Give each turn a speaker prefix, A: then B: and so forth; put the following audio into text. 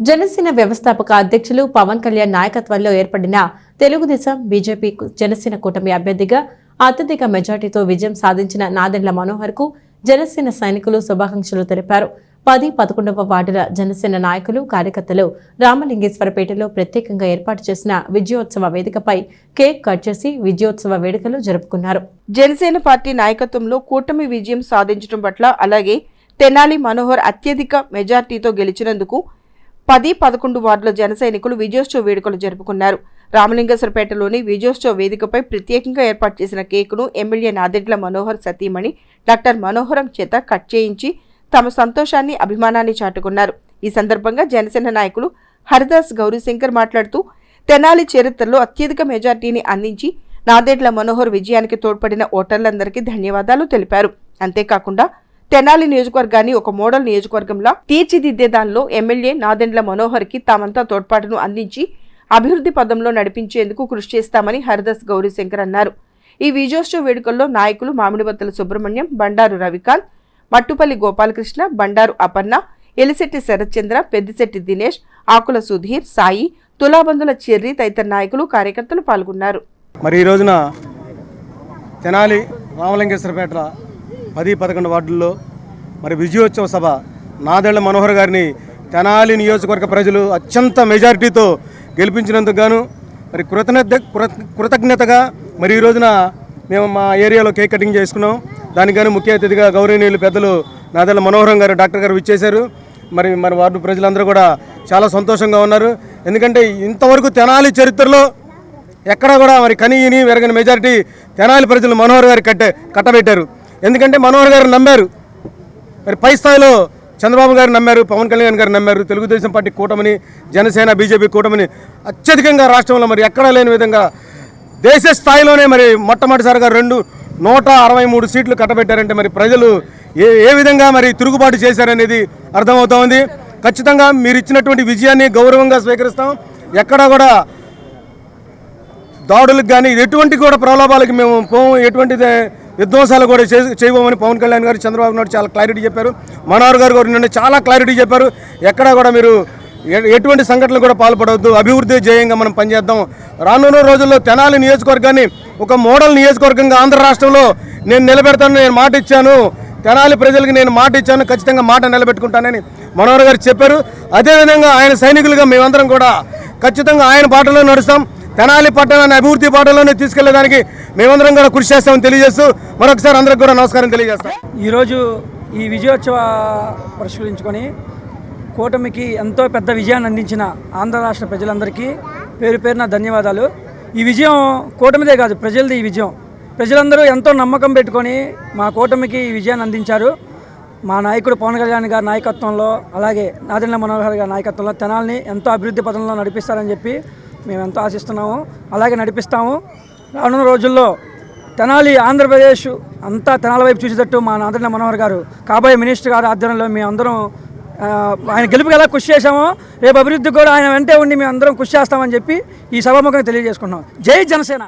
A: జనసేన వ్యవస్థాపక అధ్యక్షులు పవన్ కళ్యాణ్ నాయకత్వంలో ఏర్పడిన తెలుగుదేశం బీజేపీ జనసేన కూటమి అభ్యర్థిగా అత్యధిక మెజార్టీతో విజయం సాధించిన నాదెండ్ల మనోహర్ కు జనసేన సైనికులు శుభాకాంక్షలు తెలిపారు. 10-11వ వార్డుల జనసేన నాయకులు కార్యకర్తలు రామలింగేశ్వరపేటలో ప్రత్యేకంగా ఏర్పాటు చేసిన విజయోత్సవ వేదికపై కేక్ కట్ చేసి విజయోత్సవ వేడుకలు జరుపుకున్నారు.
B: జనసేన పార్టీ నాయకత్వంలో కూటమి విజయం సాధించడం పట్ల అలాగే తెనాలి మనోహర్ అత్యధిక మెజార్టీతో గెలిచినందుకు 10-11 వార్డుల జన సైనికులు విజయోత్సవ వేడుకలు జరుపుకున్నారు. రామలింగేశ్వరపేటలోని విజయోత్సవ వేదికపై ప్రత్యేకంగా ఏర్పాటు చేసిన కేకును ఎమ్మెల్యే నాదెండ్ల మనోహర్ సతీమణి డాక్టర్ మనోహరం చేత కట్ చేయించి తమ సంతోషాన్ని అభిమానాన్ని చాటుకున్నారు. ఈ సందర్భంగా జనసేన నాయకులు హరిదాస్ గౌరీశంకర్ మాట్లాడుతూ తెనాలి చరిత్రలో అత్యధిక మెజార్టీని అందించి నాదెండ్ల మనోహర్ విజయానికి తోడ్పడిన ఓటర్లందరికీ ధన్యవాదాలు తెలిపారు. అంతేకాకుండా తెనాలి నియోజకవర్గాన్ని ఒక మోడల్ నియోజకవర్గంలా తీర్చిదిద్దే దానిలో ఎమ్మెల్యే నాదెండ్ల మనోహర్ కి తామంతా తోడ్పాటును అందించి అభివృద్ధి పదంలో నడిపించేందుకు కృషి చేస్తామని హరిదాస్ గౌరీశంకర్ అన్నారు. ఈ విజయోత్సవ వేడుకల్లో నాయకులు మామిడిబత్తల సుబ్రహ్మణ్యం, బండారు రవికాంత్, మట్టుపల్లి గోపాలకృష్ణ, బండారు అపర్ణ, ఎలిశెట్టి శరత్చంద్ర, పెద్దిశెట్టి దినేష్, ఆకుల సుధీర్, సాయి, తులాబందుల చెర్రి తదితర నాయకులు కార్యకర్తలు పాల్గొన్నారు.
C: మరి ఈ రోజున తెనాలి రామలింగేశ్వరపేట 10-11 వార్డుల్లో మరి విజయోత్సవ సభ నాదెండ్ల మనోహర్ గారిని తెనాలి నియోజకవర్గ ప్రజలు అత్యంత మెజారిటీతో గెలిపించినందుకు గాను మరి కృతజ్ఞతగా మరి ఈ రోజున మేము మా ఏరియాలో కేక్ కటింగ్ చేసుకున్నాం. దానికి గాను ముఖ్య అతిథిగా గౌరవనీయులు పెద్దలు నాదెండ్ల మనోహరం గారు డాక్టర్ గారు విచ్చేశారు. మరి వార్డు ప్రజలందరూ కూడా చాలా సంతోషంగా ఉన్నారు. ఎందుకంటే ఇంతవరకు తెనాలి చరిత్రలో ఎక్కడా కూడా మరి కనీని వెరగని మెజారిటీ తెనాలి ప్రజలు మనోహర్ గారు కట్టబెట్టారు. ఎందుకంటే మనోహర్ గారు నమ్మారు, మరి పై స్థాయిలో చంద్రబాబు గారు నమ్మారు, పవన్ కళ్యాణ్ గారు నమ్మారు. తెలుగుదేశం పార్టీ కూటమిని, జనసేన బీజేపీ కూటమిని అత్యధికంగా రాష్ట్రంలో మరి ఎక్కడా లేని విధంగా దేశ స్థాయిలోనే మరి మొట్టమొదటిసారిగా 163 సీట్లు కట్టబెట్టారంటే మరి ప్రజలు ఏ విధంగా మరి తిరుగుబాటు చేశారనేది అర్థమవుతోంది. ఖచ్చితంగా మీరు ఇచ్చినటువంటి విజయాన్ని గౌరవంగా స్వీకరిస్తాం. ఎక్కడా కూడా దాడులకు కానీ ఎటువంటి కూడా ప్రలోభాలకి మేము పోము, ఎటువంటి విధ్వంసాలు కూడా చేయబోమని పవన్ కళ్యాణ్ గారు, చంద్రబాబు నాయుడు చాలా క్లారిటీ చెప్పారు. మనోహర్ గారు నిన్న చాలా క్లారిటీ చెప్పారు. ఎక్కడా కూడా మీరు ఎటువంటి సంఘటనలు కూడా పాల్పడవద్దు, అభివృద్ధి ధ్యేయంగా మనం పనిచేద్దాం. రానున్న రోజుల్లో తెనాలి నియోజకవర్గాన్ని ఒక మోడల్ నియోజకవర్గంగా ఆంధ్ర రాష్ట్రంలో నేను నిలబెడతానని నేను మాట ఇచ్చాను. తెనాలి ప్రజలకు నేను మాట ఇచ్చాను, ఖచ్చితంగా మాట నిలబెట్టుకుంటానని మనోహర్ గారు చెప్పారు. అదేవిధంగా ఆయన సైనికులుగా మేమందరం కూడా ఖచ్చితంగా ఆయన బాటలో నడుస్తాం. తెనాలి పట్టణాన్ని అభివృద్ధి బాటలోనే తీసుకెళ్లేదానికి మేమందరం కూడా కృషి చేస్తామని తెలియజేస్తూ మరొకసారి అందరికి కూడా నమస్కారం తెలియజేస్తాం.
D: ఈరోజు ఈ విజయోత్సవ పరిశీలించుకొని కూటమికి ఎంతో పెద్ద విజయాన్ని అందించిన ఆంధ్ర రాష్ట్ర ప్రజలందరికీ పేరు పేరున ధన్యవాదాలు. ఈ విజయం కూటమిదే కాదు, ప్రజలది ఈ విజయం. ప్రజలందరూ ఎంతో నమ్మకం పెట్టుకొని మా కూటమికి ఈ విజయాన్ని అందించారు. మా నాయకుడు పవన్ కళ్యాణ్ గారి నాయకత్వంలో, అలాగే నాదెండ్ల మనోహర్ గారి నాయకత్వంలో తెనాలిని ఎంతో అభివృద్ధి పథంలో నడిపిస్తారని చెప్పి మేము ఎంతో ఆశిస్తున్నాము, అలాగే నడిపిస్తాము. రానున్న రోజుల్లో తెనాలి ఆంధ్రప్రదేశ్ అంతా తెనాలి వైపు చూసేటట్టు మా నాదెండ్ల మనోహర్ గారు కాబోయే మినిస్టర్ గారి ఆధ్వర్యంలో మేమందరం ఆయన గెలుపుకి ఎలా కృషి చేశామో రేపు అభివృద్ధికి కూడా ఆయన వెంటే ఉండి మేము అందరం కృషి చేస్తామని చెప్పి ఈ సభాముఖంగా తెలియజేసుకుంటున్నాం. జై జనసేన.